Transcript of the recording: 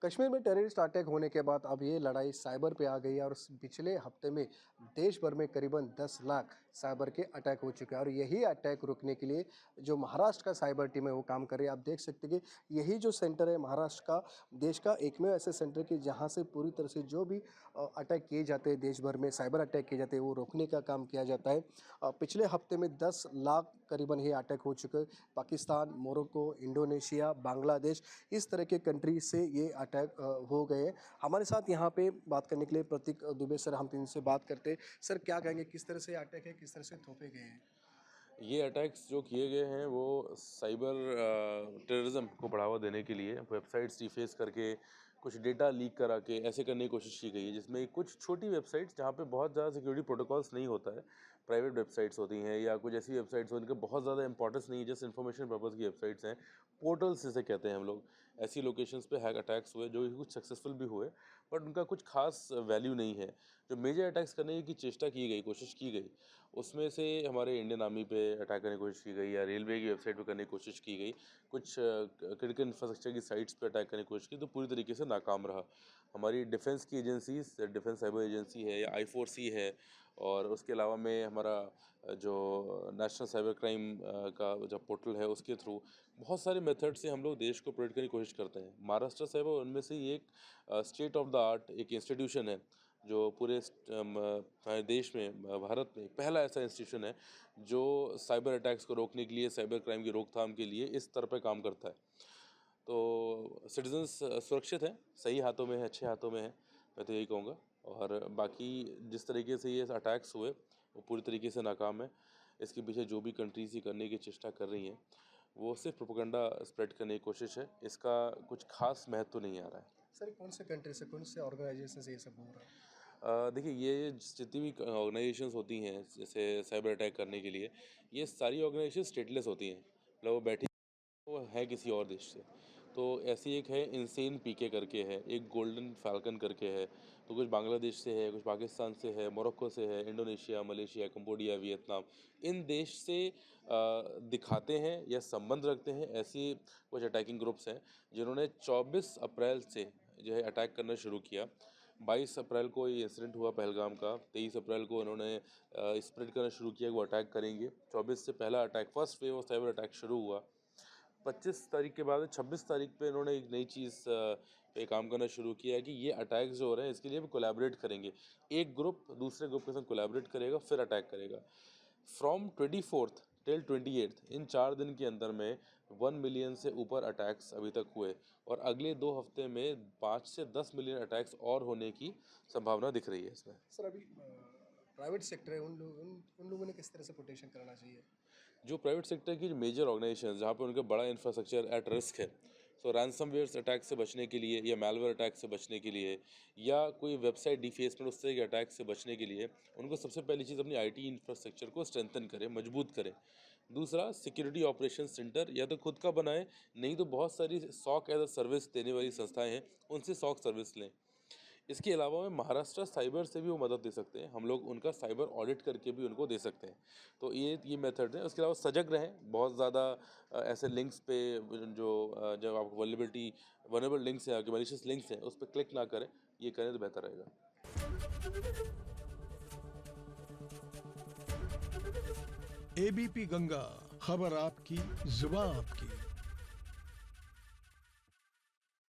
कश्मीर में terrorist attack होने के बाद अब ये लड़ाई साइबर पे आ गई है और पिछले हफ्ते में देश भर में करीबन 10 लाख साइबर के अटैक हो चुके हैं और यही अटैक रोकने के लिए जो महाराष्ट्र का साइबर टीम है वो काम कर रही है। आप देख सकते हैं कि यही जो सेंटर है महाराष्ट्र का देश का एकमेव ऐसे सेंटर कि जहाँ से पूरी तरह से जो भी अटैक किए जाते हैं देश भर में साइबर अटैक किए जाते हैं वो रोकने का काम किया जाता है। पिछले हफ्ते में 10 लाख करीबन ये अटैक हो चुके हैं। पाकिस्तान, मोरक्को, इंडोनेशिया, बांग्लादेश इस तरह के कंट्री से ये अटैक हो गए। हमारे साथ यहाँ पे बात करने के लिए प्रतीक दुबे सर, हम इनसे बात करते हैं। सर क्या कहेंगे, किस तरह से अटैक है, किस तरह से थोपे गए हैं? ये अटैक्स जो किए गए हैं वो साइबर टेररिज्म को बढ़ावा देने के लिए वेबसाइट्स डिफेस करके कुछ डेटा लीक करा के ऐसे करने की कोशिश की गई है, जिसमें कुछ छोटी वेबसाइट्स जहाँ पे बहुत ज़्यादा सिक्योरिटी प्रोटोकॉल्स नहीं होता है, प्राइवेट वेबसाइट्स होती हैं या कुछ ऐसी वेबसाइट्स होती हैं जिनका बहुत ज़्यादा इंपॉर्टेंस नहीं है, जस्ट इन्फॉर्मेशन पर्पज़ की वेबसाइट्स हैं, पोर्टल्स जिसे कहते हैं हम लोग। ऐसी लोकेशंस पे हैक अटैक्स हुए जो कि कुछ सक्सेसफुल भी हुए, बट उनका कुछ खास वैल्यू नहीं है। जो मेजर अटैक्स करने की चेष्टा की गई, कोशिश की गई, उसमें से हमारे इंडियन आर्मी पे अटैक करने की कोशिश की गई या रेलवे की वेबसाइट पे करने की कोशिश की गई, कुछ क्रिटिकल इंफ्रास्ट्रक्चर की साइट्स पे अटैक करने की कोशिश की, तो पूरी तरीके से नाकाम रहा। हमारी डिफेंस की एजेंसीज, डिफेंस साइबर एजेंसी है या I4C है, और उसके अलावा में हमारा जो नेशनल साइबर क्राइम का जो पोर्टल है उसके थ्रू बहुत सारे मेथड से हम लोग देश को प्रोटेक्ट करने की कोशिश करते हैं। महाराष्ट्र साइबर उनमें से ही एक स्टेट ऑफ द आर्ट एक इंस्टीट्यूशन है जो पूरे हमारे देश में, भारत में पहला ऐसा इंस्टीट्यूशन है जो साइबर अटैक्स को रोकने के लिए, साइबर क्राइम की रोकथाम के लिए इस स्तर पे काम करता है। तो सिटीजन्स सुरक्षित हैं, सही हाथों में है, अच्छे हाथों में है, मैं तो यही कहूँगा। और बाकी जिस तरीके से ये अटैक्स हुए वो पूरी तरीके से नाकाम है। इसके पीछे जो भी कंट्रीज़ ये करने की चेष्टा कर रही हैं वो सिर्फ प्रोपेगेंडा स्प्रेड करने की कोशिश है, इसका कुछ खास महत्व नहीं आ रहा है। सर कौन से कंट्री से, कौन से ऑर्गेनाइजेशन से ये सब हो रहा है? देखिए, ये जितनी भी ऑर्गेनाइजेशंस होती हैं जैसे साइबर अटैक करने के लिए, ये सारी ऑर्गेनाइजेशन स्टेटलेस होती हैं, मतलब वो बैठी वो है किसी और देश से। तो ऐसी एक है इनसेन पीके करके है, एक गोल्डन फैल्कन करके है, तो कुछ बांग्लादेश से है, कुछ पाकिस्तान से है, मोरक्को से है, इंडोनेशिया, मलेशिया, कंबोडिया, वियतनाम, इन देश से दिखाते हैं या संबंध रखते हैं ऐसी कुछ अटैकिंग ग्रुप्स हैं जिन्होंने 24 अप्रैल से जो है अटैक करना शुरू किया। 22 अप्रैल को ये इंसिडेंट हुआ पहलगाम का, 23 अप्रैल को इन्होंने स्प्रेड करना शुरू किया कि वो अटैक करेंगे। 24 से पहला attack, first wave of cyber attack शुरू हुआ। 25 तारीख के बाद 26 तारीख पे इन्होंने एक नई चीज़ पे काम करना शुरू किया है कि ये अटैक्स जो हो रहे हैं इसके लिए भी कोलैबोरेट करेंगे। एक ग्रुप दूसरे ग्रुप के साथ कोलैबोरेट करेगा, फिर अटैक करेगा। फ्रॉम 24th टिल 28th, इन 4 दिन के अंदर में 1 मिलियन से ऊपर अटैक्स अभी तक हुए, और अगले 2 हफ्ते में 5 से 10 मिलियन अटैक्स और होने की संभावना दिख रही है इसमें। सर अभी प्राइवेट सेक्टर है, उन लोगों ने किस तरह से प्रोटेक्शन कराना चाहिए? जो प्राइवेट सेक्टर की जो मेजर ऑर्गेनाइजेशन जहाँ पे उनका बड़ा इंफ्रास्ट्रक्चर एट रिस्क है, सो रैंसमवेयर्स अटैक से बचने के लिए या मैलवेयर अटैक से बचने के लिए या कोई वेबसाइट डिफेसमेंट उस तरह के अटैक से बचने के लिए उनको सबसे पहली चीज़ अपनी आईटी इंफ्रास्ट्रक्चर को स्ट्रेंथन करें, मजबूत करें। दूसरा, सिक्योरिटी ऑपरेशन सेंटर या तो खुद का बनाएं, नहीं तो बहुत सारी सॉक एज अ सर्विस देने वाली संस्थाएं हैं, उनसे सॉक सर्विस लें। इसके अलावा में महाराष्ट्र साइबर से भी वो मदद दे सकते हैं, हम लोग उनका साइबर ऑडिट करके भी उनको दे सकते हैं। तो ये मेथड है। उसके अलावा सजग रहें, बहुत ज़्यादा ऐसे लिंक्स पे जो जब आपको वल्नरेबल लिंक्स हैं, आपके मैलिशियस लिंक्स हैं, उस पर क्लिक ना करें, ये करें तो बेहतर रहेगा। ABP गंगा, खबर आपकी, जुबान आपकी।